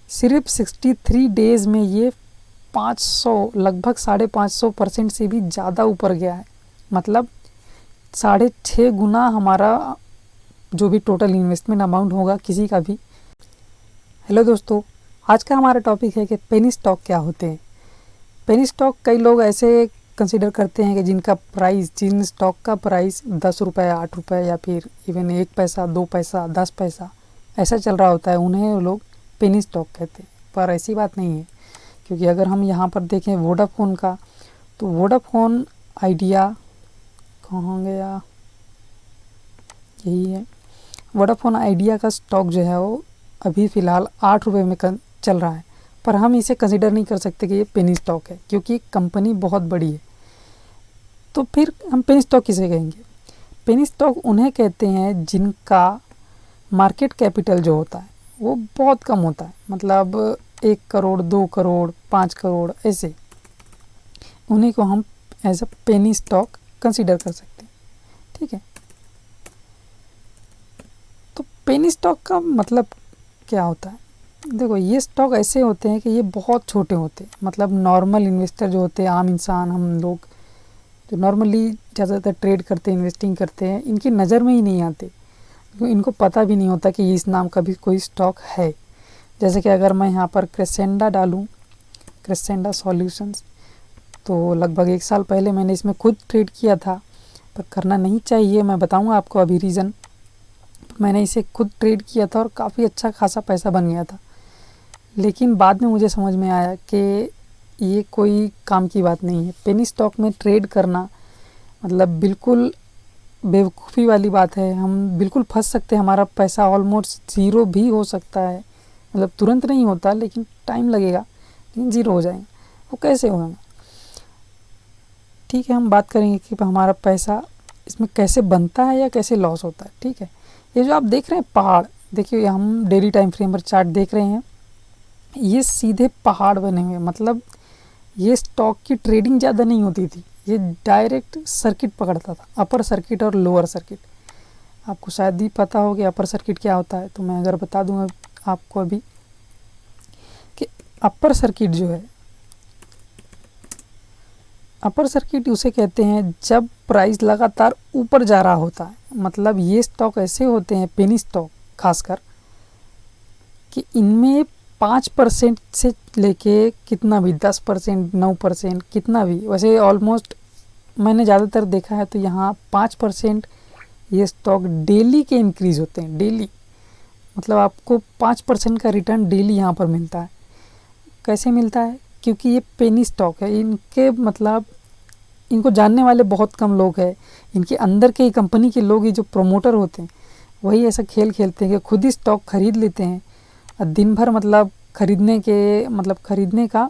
सिर्फ 63 डेज़ में ये 500 लगभग 550% से भी ज़्यादा ऊपर गया है। मतलब 6.5 गुना हमारा जो भी टोटल इन्वेस्टमेंट अमाउंट होगा किसी का भी। हेलो दोस्तों, आज का हमारा टॉपिक है कि पेनी स्टॉक क्या होते हैं। पेनी स्टॉक कई लोग ऐसे कंसिडर करते हैं कि जिन स्टॉक का प्राइस 10 रुपये, 8 रुपये या फिर इवन 1 पैसा, 2 पैसा, 10 पैसा ऐसा चल रहा होता है, उन्हें लोग पेनी स्टॉक कहते हैं। पर ऐसी बात नहीं है, क्योंकि अगर हम यहाँ पर देखें वोडाफोन का, तो वोडाफोन आइडिया कहाँ गया, यही है। वोडाफोन आइडिया का स्टॉक जो है वो अभी फ़िलहाल 8 रुपये में चल रहा है, पर हम इसे कंसिडर नहीं कर सकते कि ये पेनी स्टॉक है, क्योंकि कंपनी बहुत बड़ी है। तो फिर हम पेनी स्टॉक किसे कहेंगे? पेनी स्टॉक उन्हें कहते हैं जिनका मार्केट कैपिटल जो होता है वो बहुत कम होता है, मतलब 1 करोड़, 2 करोड़, 5 करोड़, ऐसे उन्हीं को हम as a penny stock consider कर सकते हैं। ठीक है, तो पेनी स्टॉक का मतलब क्या होता है? देखो, ये स्टॉक ऐसे होते हैं कि ये बहुत छोटे होते हैं, मतलब नॉर्मल इन्वेस्टर जो होते हैं, आम इंसान, हम लोग जो नॉर्मली ज़्यादातर ट्रेड करते हैं, इन्वेस्टिंग करते हैं, इनकी नज़र में ही नहीं आते, इनको पता भी नहीं होता कि इस नाम का भी कोई स्टॉक है। जैसे कि अगर मैं यहाँ पर क्रेसेंडा डालूँ, क्रेसेंडा सॉल्यूशंस, तो लगभग 1 साल पहले मैंने इसमें खुद ट्रेड किया था, पर करना नहीं चाहिए, मैं बताऊँगा आपको अभी रीज़न। मैंने इसे खुद ट्रेड किया था और काफ़ी अच्छा खासा पैसा बन गया था, लेकिन बाद में मुझे समझ में आया कि ये कोई काम की बात नहीं है। पेनी स्टॉक में ट्रेड करना मतलब बिल्कुल बेवकूफ़ी वाली बात है। हम बिल्कुल फंस सकते हैं, हमारा पैसा ऑलमोस्ट ज़ीरो भी हो सकता है, मतलब तुरंत नहीं होता, लेकिन टाइम लगेगा, लेकिन ज़ीरो हो जाएंगे। वो कैसे होगा? ठीक है, हम बात करेंगे कि हमारा पैसा इसमें कैसे बनता है या कैसे लॉस होता है। ठीक है, ये जो आप देख रहे हैं पहाड़, देखिए हम डेली टाइम फ्रेम पर चार्ट देख रहे हैं, ये सीधे पहाड़ बने हुए, मतलब ये स्टॉक की ट्रेडिंग ज़्यादा नहीं होती थी, ये डायरेक्ट सर्किट पकड़ता था, अपर सर्किट और लोअर सर्किट। आपको शायद ही पता हो कि अपर सर्किट क्या होता है, तो मैं अगर बता दूँ आपको अभी कि अपर सर्किट जो है, अपर सर्किट उसे कहते हैं जब प्राइस लगातार ऊपर जा रहा होता है। मतलब ये स्टॉक ऐसे होते हैं, पेनी स्टॉक खासकर, कि इनमें 5% से लेके कितना भी 10%, 9%, कितना भी, वैसे ऑलमोस्ट मैंने ज़्यादातर देखा है तो यहाँ 5% ये स्टॉक डेली के इंक्रीज़ होते हैं। डेली मतलब आपको 5% का रिटर्न डेली यहाँ पर मिलता है। कैसे मिलता है? क्योंकि ये पेनी स्टॉक है, इनके मतलब इनको जानने वाले बहुत कम लोग हैं, इनके अंदर के ही कंपनी के लोग ही जो प्रोमोटर होते हैं वही ऐसा खेल खेलते हैं कि खुद ही स्टॉक खरीद लेते हैं, और दिन भर मतलब खरीदने का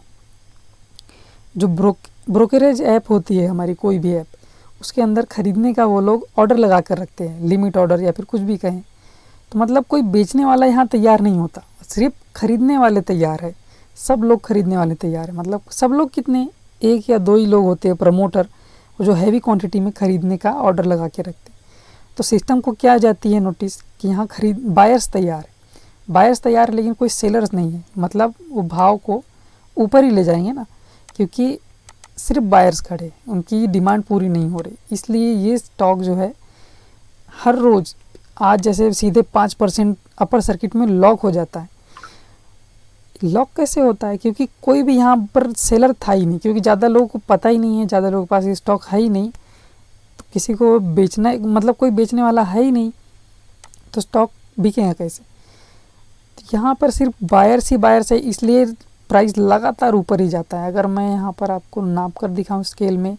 जो ब्रोकरेज ऐप होती है हमारी, कोई भी ऐप, उसके अंदर खरीदने का वो लोग ऑर्डर लगा कर रखते हैं, लिमिट ऑर्डर या फिर कुछ भी कहें। तो मतलब कोई बेचने वाला यहाँ तैयार नहीं होता, सिर्फ खरीदने वाले तैयार है, सब लोग खरीदने वाले तैयार है। मतलब सब लोग कितने, 1 या 2 ही लोग होते हैं प्रमोटर, जो हैवी क्वांटिटी में खरीदने का ऑर्डर लगा के रखते हैं। तो सिस्टम को क्या जाती है नोटिस कि यहाँ बायर्स तैयार है, बायर्स तैयार है, लेकिन कोई सेलर्स नहीं है। मतलब वो भाव को ऊपर ही ले जाएंगे ना, क्योंकि सिर्फ बायर्स खड़े, उनकी डिमांड पूरी नहीं हो रही। इसलिए ये स्टॉक जो है हर रोज़, आज जैसे सीधे 5% अपर सर्किट में लॉक हो जाता है। लॉक कैसे होता है? क्योंकि कोई भी यहाँ पर सेलर था ही नहीं, क्योंकि ज़्यादा लोगों को पता ही नहीं है, ज़्यादा लोगों के पास ये स्टॉक है ही नहीं, तो किसी को बेचना, मतलब कोई बेचने वाला है ही नहीं, तो स्टॉक बिकेगा कैसे? तो यहाँ पर सिर्फ बायर्स ही बायर्स है, इसलिए प्राइस लगातार ऊपर ही जाता है। अगर मैं यहाँ पर आपको नाप कर दिखाऊं स्केल में,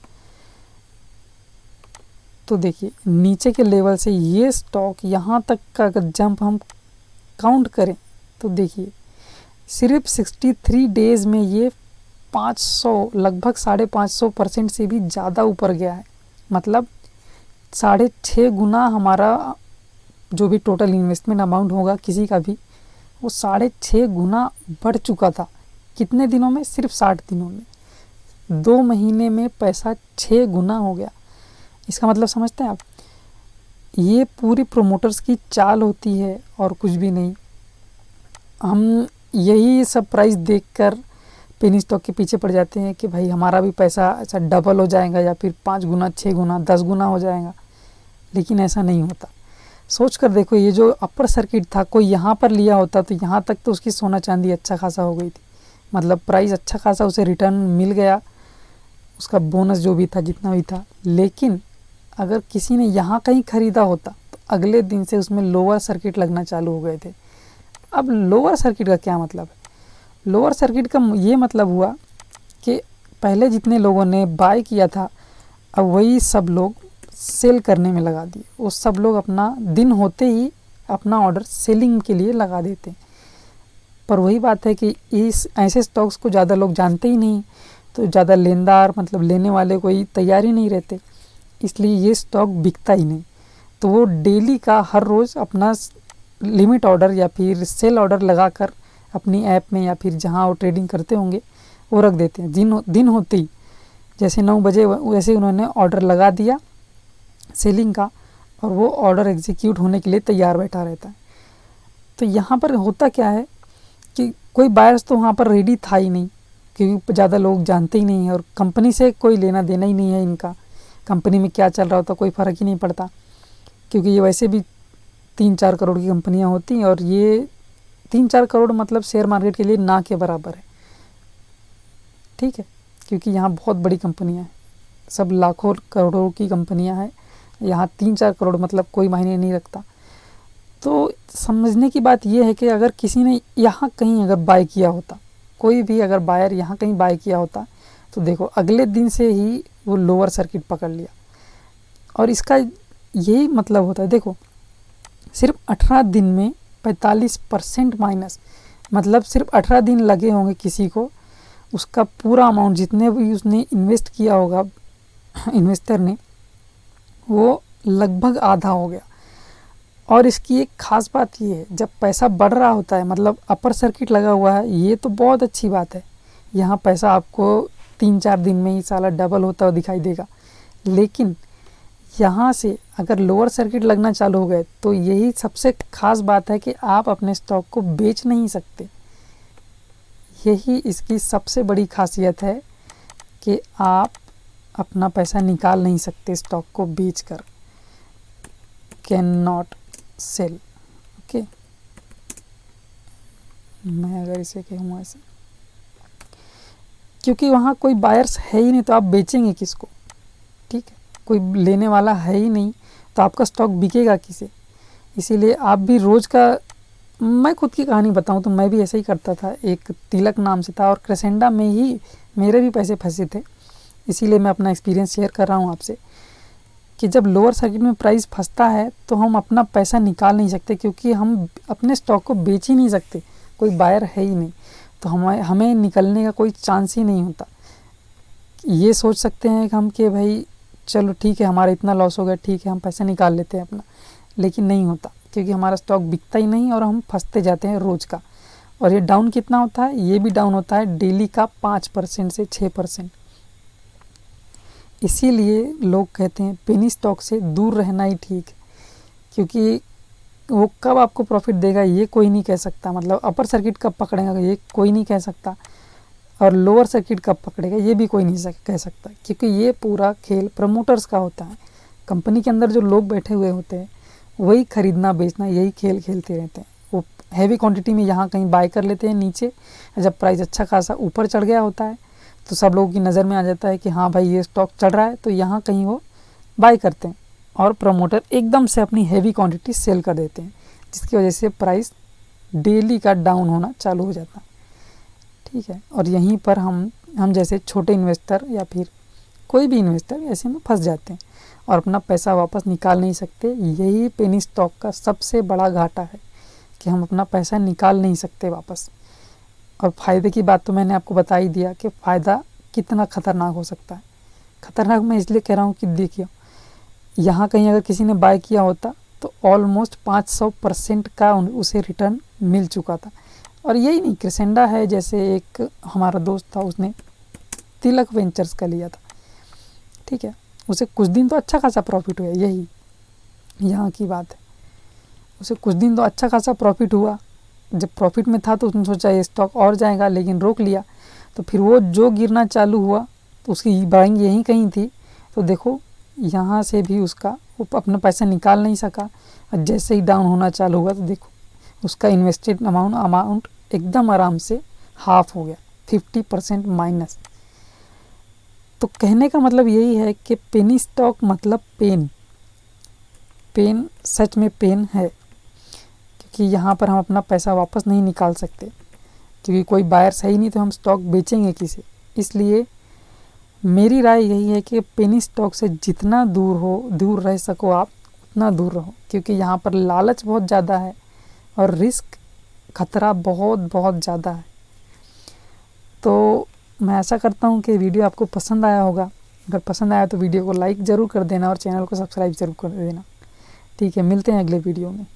तो देखिए नीचे के लेवल से ये स्टॉक यहाँ तक का अगर जंप हम काउंट करें, तो देखिए सिर्फ 63 डेज़ में ये 500 लगभग 550% से भी ज़्यादा ऊपर गया है। मतलब 6.5 गुना हमारा जो भी टोटल इन्वेस्टमेंट अमाउंट होगा किसी का भी, वो 6.5 गुना बढ़ चुका था। कितने दिनों में? सिर्फ 60 दिनों में। 2 महीने में पैसा 6 गुना हो गया। इसका मतलब समझते हैं आप? ये पूरी प्रोमोटर्स की चाल होती है और कुछ भी नहीं। हम यही सब प्राइस देखकर पेनी स्टॉक के पीछे पड़ जाते हैं कि भाई हमारा भी पैसा ऐसा डबल हो जाएगा या फिर 5 गुना 6 गुना 10 गुना हो जाएगा, लेकिन ऐसा नहीं होता। सोच कर देखो, ये जो अपर सर्किट था, कोई यहाँ पर लिया होता तो यहाँ तक तो उसकी सोना चांदी अच्छा खासा हो गई थी, मतलब प्राइस अच्छा खासा उसे रिटर्न मिल गया, उसका बोनस जो भी था जितना भी था। लेकिन अगर किसी ने यहाँ कहीं ख़रीदा होता तो अगले दिन से उसमें लोअर सर्किट लगना चालू हो गए थे। अब लोअर सर्किट का क्या मतलब है? लोअर सर्किट का ये मतलब हुआ कि पहले जितने लोगों ने बाय किया था, अब वही सब लोग सेल करने में लगा दिए। वो सब लोग अपना दिन होते ही अपना ऑर्डर सेलिंग के लिए लगा देते हैं। पर वही बात है कि इस ऐसे स्टॉक्स को ज़्यादा लोग जानते ही नहीं, तो ज़्यादा लेनदार मतलब लेने वाले कोई तैयार ही नहीं रहते, इसलिए ये स्टॉक बिकता ही नहीं। तो वो डेली का हर रोज़ अपना लिमिट ऑर्डर या फिर सेल ऑर्डर लगाकर अपनी ऐप में या फिर जहाँ वो ट्रेडिंग करते होंगे वो रख देते हैं। दिन होते ही जैसे 9 बजे वैसे उन्होंने ऑर्डर लगा दिया सेलिंग का, और वो ऑर्डर एग्जीक्यूट होने के लिए तैयार बैठा रहता है। तो यहाँ पर होता क्या है कि कोई बायर्स तो वहाँ पर रेडी था ही नहीं, क्योंकि ज़्यादा लोग जानते ही नहीं है और कंपनी से कोई लेना देना ही नहीं है इनका। कंपनी में क्या चल रहा होता कोई फ़र्क ही नहीं पड़ता, क्योंकि ये वैसे भी 3-4 करोड़ की कंपनियाँ होती हैं, और ये 3-4 करोड़ मतलब शेयर मार्केट के लिए ना के बराबर है, ठीक है, क्योंकि यहाँ बहुत बड़ी कंपनियाँ हैं, सब लाखों करोड़ों की कंपनियाँ हैं। यहाँ 3-4 करोड़ मतलब कोई मायने नहीं रखता। तो समझने की बात यह है कि अगर किसी ने यहाँ कहीं अगर बाय किया होता, कोई भी अगर बायर यहाँ कहीं बाय किया होता, तो देखो अगले दिन से ही वो लोअर सर्किट पकड़ लिया। और इसका यही मतलब होता है, देखो सिर्फ 18 दिन में 45% माइनस, मतलब सिर्फ 18 दिन लगे होंगे किसी को, उसका पूरा अमाउंट जितने भी उसने इन्वेस्ट किया होगा इन्वेस्टर ने, वो लगभग आधा हो गया। और इसकी एक ख़ास बात ये है, जब पैसा बढ़ रहा होता है, मतलब अपर सर्किट लगा हुआ है, ये तो बहुत अच्छी बात है, यहाँ पैसा आपको 3-4 दिन में ही साला डबल होता हुआ दिखाई देगा। लेकिन यहाँ से अगर लोअर सर्किट लगना चालू हो गए तो यही सबसे ख़ास बात है कि आप अपने स्टॉक को बेच नहीं सकते। यही इसकी सबसे बड़ी खासियत है कि आप अपना पैसा निकाल नहीं सकते स्टॉक को बेचकर, कैन नॉट सेल। ओके, मैं अगर इसे कहूँ ऐसे, क्योंकि वहाँ कोई बायर्स है ही नहीं तो आप बेचेंगे किसको, ठीक है, कोई लेने वाला है ही नहीं तो आपका स्टॉक बिकेगा किसे। इसीलिए आप भी रोज़ का, मैं खुद की कहानी बताऊं तो मैं भी ऐसे ही करता था, एक तिलक नाम से था और क्रेसेंडा में ही मेरे भी पैसे फंसे थे, इसीलिए मैं अपना एक्सपीरियंस शेयर कर रहा हूं आपसे कि जब लोअर सर्किट में प्राइस फंसता है तो हम अपना पैसा निकाल नहीं सकते, क्योंकि हम अपने स्टॉक को बेच ही नहीं सकते, कोई बायर है ही नहीं, तो हमें निकलने का कोई चांस ही नहीं होता। ये सोच सकते हैं हम कि भाई चलो ठीक है हमारा इतना लॉस हो गया, ठीक है हम पैसा निकाल लेते हैं अपना, लेकिन नहीं होता, क्योंकि हमारा स्टॉक बिकता ही नहीं और हम फंसते जाते हैं रोज़ का। और ये डाउन कितना होता है, ये भी डाउन होता है डेली का 5% से 6%। इसीलिए लोग कहते हैं पेनी स्टॉक से दूर रहना ही ठीक है, क्योंकि वो कब आपको प्रॉफिट देगा ये कोई नहीं कह सकता, मतलब अपर सर्किट कब पकड़ेगा ये कोई नहीं कह सकता, और लोअर सर्किट कब पकड़ेगा ये भी कोई नहीं कह सकता, क्योंकि ये पूरा खेल प्रमोटर्स का होता है। कंपनी के अंदर जो लोग बैठे हुए होते हैं वही खरीदना बेचना यही खेल खेलते रहते हैं। वो हैवी क्वांटिटी में यहाँ कहीं बाय कर लेते हैं नीचे, जब प्राइस अच्छा खासा ऊपर चढ़ गया होता है तो सब लोगों की नज़र में आ जाता है कि हाँ भाई ये स्टॉक चढ़ रहा है, तो यहाँ कहीं वो बाय करते हैं और प्रमोटर एकदम से अपनी हैवी क्वांटिटी सेल कर देते हैं, जिसकी वजह से प्राइस डेली का डाउन होना चालू हो जाता है, ठीक है। और यहीं पर हम जैसे छोटे इन्वेस्टर या फिर कोई भी इन्वेस्टर ऐसे में फंस जाते हैं और अपना पैसा वापस निकाल नहीं सकते। यही पेनी स्टॉक का सबसे बड़ा घाटा है कि हम अपना पैसा निकाल नहीं सकते वापस। और फ़ायदे की बात तो मैंने आपको बता ही दिया कि फ़ायदा कितना ख़तरनाक हो सकता है। ख़तरनाक मैं इसलिए कह रहा हूँ कि देखिए यहाँ कहीं अगर किसी ने बाय किया होता तो ऑलमोस्ट 500% का उसे रिटर्न मिल चुका था। और यही नहीं, क्रेसेंडा है जैसे एक हमारा दोस्त था, उसने तिलक वेंचर्स का लिया था, ठीक है, उसे कुछ दिन तो अच्छा खासा प्रॉफिट हुआ, यही यहाँ की बात है, उसे कुछ दिन तो अच्छा खासा प्रॉफिट हुआ, जब प्रॉफिट में था तो उसने सोचा ये स्टॉक और जाएगा, लेकिन रोक लिया। तो फिर वो जो गिरना चालू हुआ तो उसकी बाइंग यहीं कहीं थी, तो देखो यहाँ से भी उसका वो अपना पैसा निकाल नहीं सका। और जैसे ही डाउन होना चालू हुआ तो देखो उसका इन्वेस्टेड अमाउंट एकदम आराम से हाफ हो गया, 50% माइनस। तो कहने का मतलब यही है कि पेनी स्टॉक मतलब पेन सच में पेन है, क्योंकि यहाँ पर हम अपना पैसा वापस नहीं निकाल सकते, क्योंकि कोई बायर सही नहीं तो हम स्टॉक बेचेंगे किसे। इसलिए मेरी राय यही है कि पेनी स्टॉक से जितना दूर रह सको आप उतना दूर रहो, क्योंकि यहाँ पर लालच बहुत ज़्यादा है और रिस्क खतरा बहुत बहुत ज़्यादा है। तो मैं आशा करता हूँ कि वीडियो आपको पसंद आया होगा। अगर पसंद आया तो वीडियो को लाइक ज़रूर कर देना और चैनल को सब्सक्राइब ज़रूर कर देना। ठीक है, मिलते हैं अगले वीडियो में।